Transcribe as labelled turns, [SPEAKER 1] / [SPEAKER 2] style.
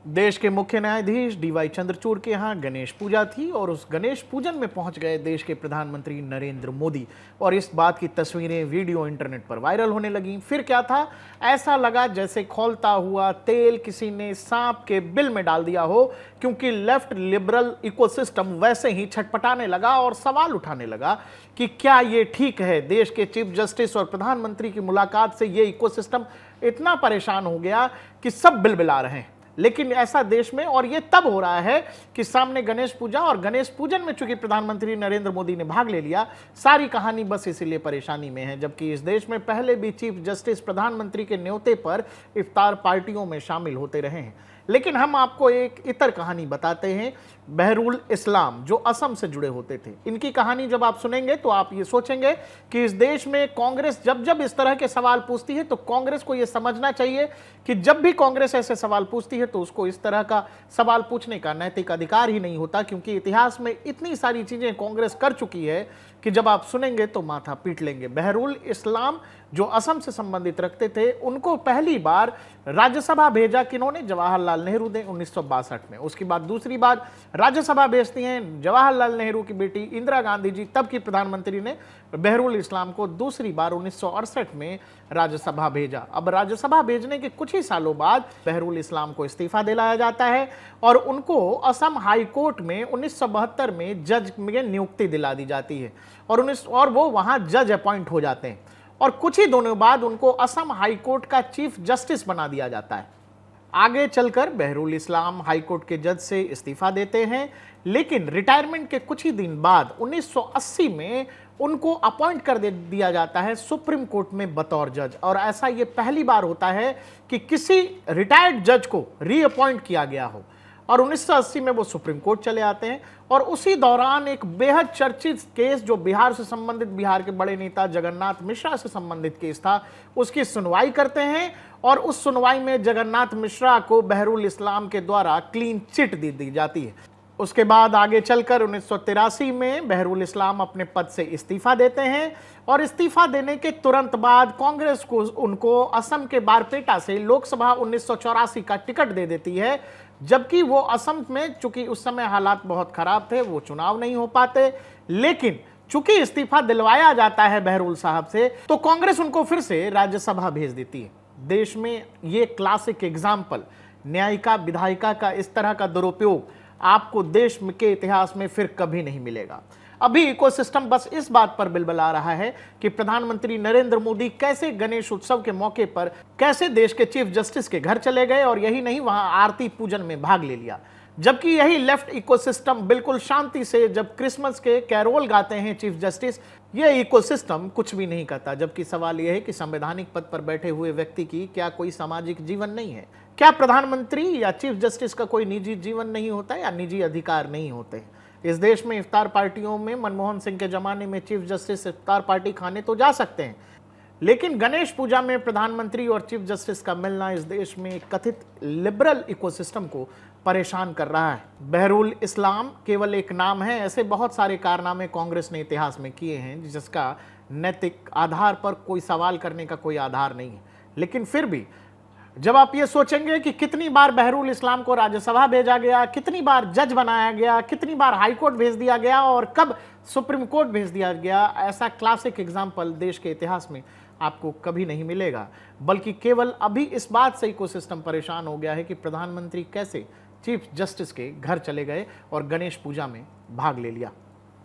[SPEAKER 1] देश के मुख्य न्यायाधीश डीवाई चंद्रचूड़ के यहाँ गणेश पूजा थी और उस गणेश पूजन में पहुंच गए देश के प्रधानमंत्री नरेंद्र मोदी और इस बात की तस्वीरें वीडियो इंटरनेट पर वायरल होने लगी। फिर क्या था, ऐसा लगा जैसे खौलता हुआ तेल किसी ने सांप के बिल में डाल दिया हो, क्योंकि लेफ्ट लिबरल इकोसिस्टम वैसे ही छटपटाने लगा और सवाल उठाने लगा कि क्या ये ठीक है। देश के चीफ जस्टिस और प्रधानमंत्री की मुलाकात से ये इकोसिस्टम इतना परेशान हो गया कि सब बिलबिला रहे हैं। लेकिन ऐसा देश में, और ये तब हो रहा है कि सामने गणेश पूजा और गणेश पूजन में चूंकि प्रधानमंत्री नरेंद्र मोदी ने भाग ले लिया, सारी कहानी बस इसीलिए परेशानी में है। जबकि इस देश में पहले भी चीफ जस्टिस प्रधानमंत्री के न्योते पर इफ्तार पार्टियों में शामिल होते रहे हैं। लेकिन हम आपको एक इतर कहानी बताते हैं, बहरुल इस्लाम, जो असम से जुड़े होते थे। इनकी कहानी जब आप सुनेंगे तो आप ये सोचेंगे कि इस देश में कांग्रेस जब जब इस तरह के सवाल पूछती है तो कांग्रेस को यह समझना चाहिए कि जब भी कांग्रेस ऐसे सवाल पूछती है तो उसको इस तरह का सवाल पूछने का नैतिक अधिकार ही नहीं होता, क्योंकि इतिहास में इतनी सारी चीजें कांग्रेस कर चुकी है कि जब आप सुनेंगे तो माथा पीट लेंगे। बहरुल इस्लाम जो असम से संबंधित रखते थे, उनको पहली बार राज्यसभा भेजा किन्होंने? जवाहरलाल नेहरू ने 1962 में। उसके बाद दूसरी बार राज्यसभा भेजती हैं जवाहरलाल नेहरू की बेटी इंदिरा गांधी जी, तब की प्रधानमंत्री ने बहरुल इस्लाम को दूसरी बार 1968 में राज्यसभा भेजा। अब राज्यसभा भेजने के कुछ ही सालों बाद बहरुल इस्लाम को इस्तीफा दिलाया जाता है और उनको असम हाई कोर्ट में 1972 में जज में नियुक्ति दिला दी जाती है और वो वहां जज अपॉइंट हो जाते हैं और कुछ ही दिनों बाद उनको असम हाई कोर्ट का चीफ जस्टिस बना दिया जाता है। आगे चलकर बहरुल इस्लाम हाई कोर्ट के जज से इस्तीफा देते हैं, लेकिन रिटायरमेंट के कुछ ही दिन बाद 1980 में उनको अपॉइंट कर दिया जाता है सुप्रीम कोर्ट में बतौर जज। और ऐसा ये पहली बार होता है कि किसी रिटायर्ड जज को रीअपॉइंट किया गया हो। और 1980 में वो सुप्रीम कोर्ट चले आते हैं और उसी दौरान एक बेहद चर्चित केस जो बिहार से संबंधित, बिहार के बड़े नेता जगन्नाथ मिश्रा से संबंधित केस था, उसकी सुनवाई करते हैं और उस सुनवाई में जगन्नाथ मिश्रा को बहरुल इस्लाम के द्वारा क्लीन चिट दी जाती है। उसके बाद आगे चलकर 1983 में बहरुल इस्लाम अपने पद से इस्तीफा देते हैं और इस्तीफा देने के तुरंत बाद कांग्रेस को उनको असम के बारपेटा से लोकसभा 1984 का टिकट दे देती है। जबकि वो असम में, चूंकि उस समय हालात बहुत खराब थे, वो चुनाव नहीं हो पाते, लेकिन चूंकि इस्तीफा दिलवाया जाता है बहरुल साहब से, तो कांग्रेस उनको फिर से राज्यसभा भेज देती है। देश में ये क्लासिक एग्जाम्पल, न्यायिका विधायिका का इस तरह का दुरुपयोग आपको देश के इतिहास में फिर कभी नहीं मिलेगा। अभी इकोसिस्टम बस इस बात पर बिलबिला रहा है कि प्रधानमंत्री नरेंद्र मोदी कैसे गणेश उत्सव के मौके पर कैसे देश के चीफ जस्टिस के घर चले गए और यही नहीं, वहां आरती पूजन में भाग ले लिया। जबकि यही लेफ्ट इकोसिस्टम बिल्कुल शांति से जब क्रिसमस के कैरोल गाते हैं चीफ जस्टिस, ये इकोसिस्टम कुछ भी नहीं करता। जबकि सवाल यह है कि संवैधानिक पद पर बैठे हुए व्यक्ति की क्या कोई सामाजिक जीवन नहीं है? क्या प्रधानमंत्री या चीफ जस्टिस का कोई निजी जीवन नहीं होता या निजी अधिकार नहीं होते? इस देश में इफ्तार पार्टियों में मनमोहन सिंह के जमाने में चीफ जस्टिस इफ्तार पार्टी खाने तो जा सकते हैं, लेकिन गणेश पूजा में प्रधानमंत्री और चीफ जस्टिस का मिलना इस देश में कथित लिबरल इकोसिस्टम को परेशान कर रहा है। बहरुल इस्लाम केवल एक नाम है, ऐसे बहुत सारे कारनामे कांग्रेस ने इतिहास में किए हैं जिसका नैतिक आधार पर कोई सवाल करने का कोई आधार नहीं है। लेकिन फिर भी जब आप ये सोचेंगे कि कितनी बार बहरुल इस्लाम को राज्यसभा भेजा गया, कितनी बार जज बनाया गया, कितनी बार हाई कोर्ट भेज दिया गया और कब सुप्रीम कोर्ट भेज दिया गया, ऐसा क्लासिक एग्जाम्पल देश के इतिहास में आपको कभी नहीं मिलेगा। बल्कि केवल अभी इस बात से इकोसिस्टम परेशान हो गया है कि प्रधानमंत्री कैसे चीफ जस्टिस के घर चले गए और गणेश पूजा में भाग ले लिया।